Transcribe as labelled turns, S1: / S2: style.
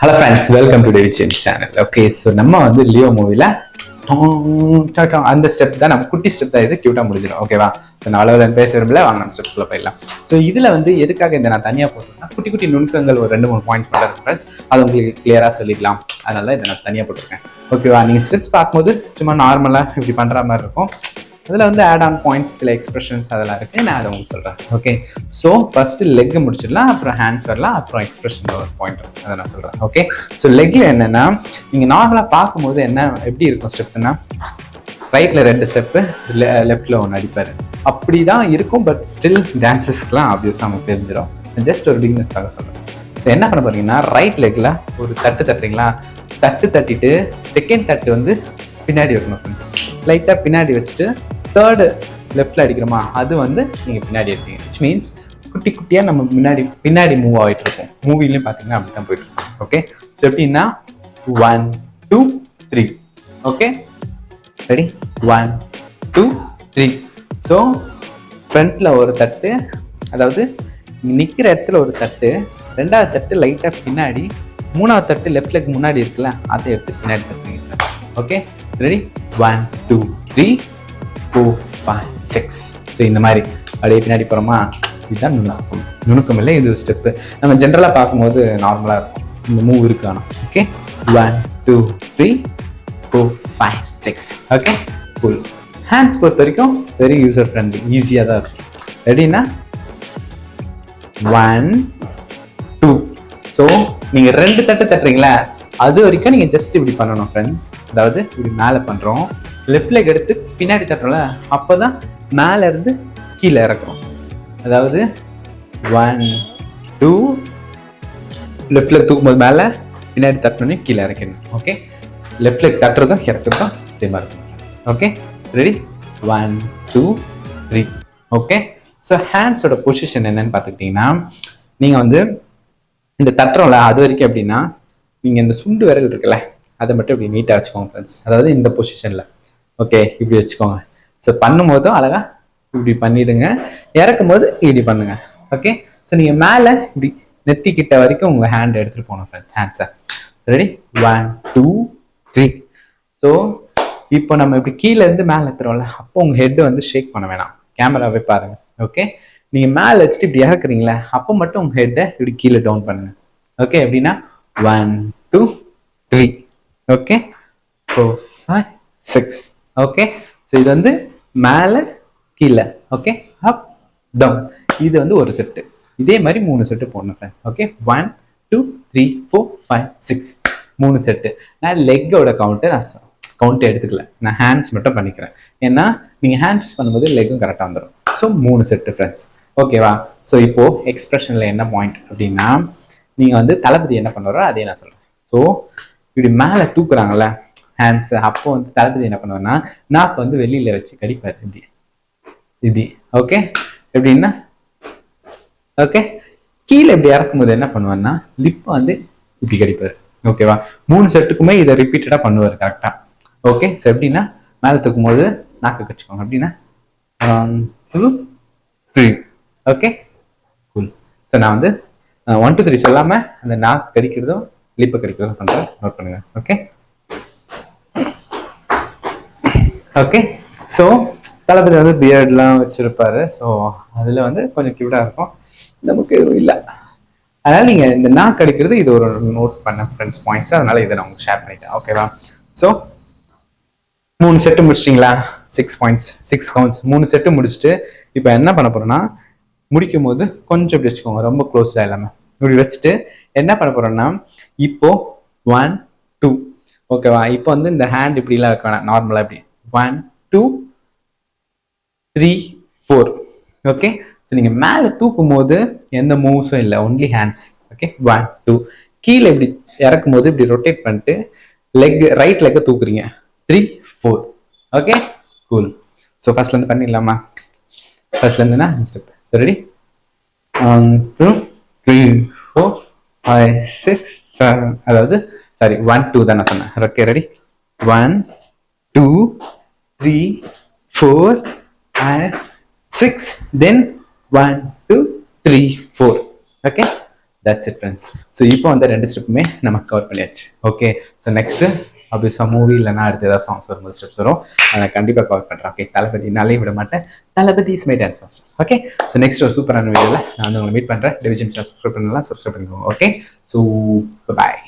S1: Hello friends, welcome to DavidJames channel. Okay, so நம்ம வந்து Leo மூவில அந்த ஸ்டெப் தான் நம்ம குட்டி ஸ்டெப் தான் இது கியூட்டா முடிஞ்சிடும். ஓகேவா? ஸோ நான் அவ்வளோதான் பேச விரும்பல, வாங்க நம்ம ஸ்டெப்ஸ்குள்ள போயிடலாம். ஸோ இதில் வந்து எதுக்காக இந்த நான் தனியாக போட்டிருக்கேன், குட்டி குட்டி நுணுக்கங்கள் ஒரு 2-3 பாயிண்ட்ஸ் பண்ணுறது ஃப்ரெண்ட்ஸ், அது உங்களுக்கு கிளியராக சொல்லிக்கலாம். அதனால தான் இதை நான் தனியாக போட்டிருக்கேன். ஓகேவா? நீங்கள் ஸ்டெப்ஸ் பார்க்கும்போது சும்மா நார்மலாக இப்படி பண்ணுற மாதிரி இருக்கும். அதில் வந்து ஆட் ஆன் பாயிண்ட்ஸ், சில எக்ஸ்பிரஷன்ஸ் அதெல்லாம் இருக்குது. நான் அதை உங்களுக்கு சொல்கிறேன். ஓகே, ஸோ ஃபஸ்ட்டு லெக்கு முடிச்சிடலாம், அப்புறம் ஹேண்ட்ஸ் வரலாம், அப்புறம் எக்ஸ்பிரஷன் ஒரு பாயிண்ட் அதை நான் சொல்கிறேன். ஓகே, ஸோ லெக்கில் என்னென்னா, நீங்கள் நார்மலாக பார்க்கும்போது என்ன எப்படி இருக்கும் ஸ்டெப்புன்னா, ரைட்டில் 2 ஸ்டெப்பு, லெஃப்டில் 1 அடிப்பார், அப்படி தான் இருக்கும். பட் ஸ்டில் டான்ஸஸ்க்குலாம் ஆப்வியஸாக நமக்கு தெரிஞ்சிடும். ஜஸ்ட் ஒரு பிகினஸ்க்காக சொல்கிறேன். ஸோ என்ன பண்ண போகிறீங்கன்னா, ரைட் லெக்கில் ஒரு தட்டு தட்டுறீங்களா, தட்டிட்டு செகண்ட் தட்டு வந்து பின்னாடி வைக்கணும் ஃப்ரெண்ட்ஸ். ஸ்லைட்டாக பின்னாடி வச்சுட்டு தேர்டு லெஃப்டில் அடிக்கிறோமா, அது வந்து நீங்கள் பின்னாடி எடுத்தீங்க. விச் மீன்ஸ் குட்டி குட்டியாக நம்ம பின்னாடி மூவ் ஆகிட்டு இருக்கோம். மூவிலையும் பார்த்தீங்கன்னா அப்படி தான் போயிட்டு இருக்கோம். ஓகே, ஸோ எப்படின்னா 1 2 3. Okay, ready? 1 2 3. ஸோ ஃப்ரண்ட்டில் ஒரு தட்டு, அதாவது நிற்கிற இடத்துல ஒரு தட்டு, 2வது தட்டு லைட்டாக பின்னாடி, 3வது தட்டு லெஃப்ட் லெக் முன்னாடி இருக்குல்ல, அதை எடுத்து பின்னாடி தட்டுறீங்க. Okay, ready? 1 2 3 4 5 6. ஸோ இந்த மாதிரி அப்படியே பின்னாடி போகிறோமா, இதுதான் நுணுக்கம் இல்லை, இது ஒரு ஸ்டெப்பு. நம்ம ஜென்ரலாக பார்க்கும்போது நார்மலாக இருக்கும், இந்த மூவ் இருக்கு. ஆனால் ஓகே, 1 2 3 4 5 6. Okay, cool. ஹேண்ட்ஸ் பொறுத்த வரைக்கும் வெரி யூசர் ஃப்ரெண்ட்லி, ஈஸியாக தான் இருக்கும். ரெடின்னா 1 2. ஸோ நீங்கள் 2 தட்டு தட்டுறீங்களா, அது வரைக்கும் நீங்கள் ஜஸ்ட் இப்படி பண்ணணும் ஃப்ரெண்ட்ஸ். அதாவது இப்படி மேலே பண்ணுறோம், லெஃப்ட் லெக் எடுத்து பின்னாடி தட்டுறோம்ல, அப்போ தான் மேலே இருந்து கீழே இறக்குறோம். அதாவது 1 2 லெஃப்ட் லெக் தூக்கும்போது மேலே, பின்னாடி தட்டணுன்னே கீழே இறக்கணும். ஓகே, லெஃப்ட் லெக் தட்டுறதும் இறக்குறதும் சேமாக இருக்கும் friends. Okay, ready? 1 2 3. Okay, so ஹேண்ட்ஸோட பொசிஷன் என்னன்னு பார்த்துக்கிட்டிங்கன்னா, நீங்கள் வந்து இந்த தட்டுறோம்ல அது வரைக்கும் எப்படின்னா, நீங்கள் இந்த சுண்டு விரல் இருக்குல்ல, அதை மட்டும் இப்படி நீட்டாக வச்சுக்கோங்க ஃப்ரெண்ட்ஸ். அதாவது இந்த பொசிஷனில். ஓகே, இப்படி வச்சுக்கோங்க. ஸோ பண்ணும்போதும் அழகாக இப்படி பண்ணிவிடுங்க, இறக்கும் போது இப்படி பண்ணுங்க. ஓகே, ஸோ நீங்கள் மேலே இப்படி நெத்திக்கிட்ட வரைக்கும் உங்கள் ஹேண்ட் எடுத்துகிட்டு போகணும் ஃப்ரெண்ட்ஸ், ஹேண்ட்ஸை. ரெடி? 1 2 3. ஸோ இப்போ நம்ம இப்படி கீழே இருந்து மேலே எடுத்துறோம்ல, அப்போ உங்கள் ஹெட்டு வந்து ஷேக் பண்ண வேணாம், கேமராவே பாருங்கள். ஓகே, நீங்கள் மேலே வச்சுட்டு இப்படி இறக்குறீங்களே, அப்போ மட்டும் உங்கள் ஹெட்டை இப்படி கீழே டவுன் பண்ணுங்க. ஓகே, எப்படின்னா 1 2 3. ஓகே, 4 5 6. ஓகே, ஸோ இது வந்து மேலே கீழே. Okay, up down. இது வந்து ஒரு செட்டு. இதே மாதிரி 3 செட்டு போடணும் ஃப்ரெண்ட்ஸ். ஓகே, 1 2 3 4 5 6. 3 செட்டு. நான் லெக்கோட கவுண்ட்டு எடுத்துக்கல, நான் ஹேண்ட்ஸ் மட்டும் பண்ணிக்கிறேன். ஏன்னா நீங்கள் ஹேண்ட்ஸ் பண்ணும்போது லெக்கும் கரெக்டாக வந்துடும். So 3 set friends. ஓகேவா? ஸோ இப்போது எக்ஸ்பிரஷனில் என்ன பாயிண்ட் அப்படின்னா, நீங்கள் வந்து தளபதி என்ன பண்ணுவாரோ அதே நான் சொல்கிறேன். ஸோ இப்படி மேலே தூக்குறாங்கல்ல ஹேண்ட்ஸு, அப்போ வந்து தளபதி என்ன பண்ணுவார்னா, நாக்கு வந்து வெளியில் வச்சு கடிப்பார் இப்படி இப்படி. ஓகே, எப்படின்னா ஓகே, கீழே இப்படி இறக்கும்போது என்ன பண்ணுவார்னா, லிப்பை வந்து இப்படி கடிப்பார். ஓகேவா? 3 செட்டுக்குமே இதை ரிப்பீட்டடாக பண்ணுவார் கரெக்டாக. ஓகே, ஸோ எப்படின்னா மேலே தூக்கும்போது நாக்கு கடிச்சுக்கோங்க. எப்படின்னா 1 2 3. Okay, cool. ஸோ நான் வந்து 1 2 3 சொல்லாமல் அந்த நாக்கு கடிக்கிறதும் லிப்பை கடிக்கிறதும் பண்ணுறேன், நோட் பண்ணுங்க. ஓகே ஓகே, ஸோ தளபதி வந்து பியர்ட்லாம் வச்சுருப்பாரு. ஸோ அதில் வந்து கொஞ்சம் க்யூட்டாக இருக்கும், நமக்கு இல்லை. அதனால் நீங்கள் இந்த நாக்கு கடிக்கிறது இது ஒரு நோட் பண்ண ஃப்ரெண்ட்ஸ் பாயிண்ட்ஸ், அதனால் இதை நான் உங்களுக்கு ஷேர் பண்ணிட்டேன். ஓகேவா? ஸோ 3 செட்டு முடிச்சிட்டிங்களா, 6 பாயிண்ட்ஸ் 6 கவுண்ட்ஸ். 3 செட்டு முடிச்சுட்டு இப்போ என்ன பண்ண போகிறோன்னா, முடிக்கும் போது கொஞ்சம் இப்படி வச்சுக்கோங்க, ரொம்ப க்ளோஸ்டாக இல்லாமல் இப்படி வச்சுட்டு என்ன பண்ண போகிறோன்னா, இப்போ 1 2. ஓகேவா? இப்போ வந்து இந்த ஹேண்ட் இப்படிலாம் வைக்க வேணாம், நார்மலாக இப்படி 1 2 3 4. ஓகே, ஸோ நீங்கள் மேலே தூக்கும் போது எந்த மூவ்ஸும் இல்லை, ஒன்லி ஹேண்ட்ஸ். ஓகே, 1 2. கீழே இப்படி இறக்கும் போது இப்படி ரொட்டேட் பண்ணிட்டு லெக், ரைட் லெக்கை தூக்குறீங்க, 3 4. Okay, cool. ஸோ ஃபர்ஸ்ட்லேருந்து பண்ணிடலாமா? ஃபர்ஸ்ட்லேருந்துனா ஸ்டெப். So ready? 1 2 3 4 5 6 7. அதாவது சாரி 1 2 தான் நான் சொன்னேன். Okay, ready? 1 2 3 4 5 6. Then 1 2 3 4. Okay, that's it friends. So இப்போ வந்து 2 ஸ்டெப்புமே நம்ம கவர் பண்ணியாச்சு. ஓகே, ஸோ நெக்ஸ்ட்டு அப்படியே மூவி இல்லைனா அடுத்து ஏதாவது சாங்ஸ் வரும்போது ஸ்டெப்ஸ் வரும், அதை கண்டிப்பாக கவர் பண்ணுறேன். ஓகே, தளபதினாலே விட மாட்டேன், Thalapathy is my dance master. Okay, so next ஒரு சூப்பரான வீடியோவில் நான் வந்து உங்களை மீட் பண்ணுறேன். DavidJames சப்ஸ்கிரைப் பண்ணலாம், சப்ஸ்கிரைப் பண்ணிக்கோங்க. ஓகே, ஸோ பாய்.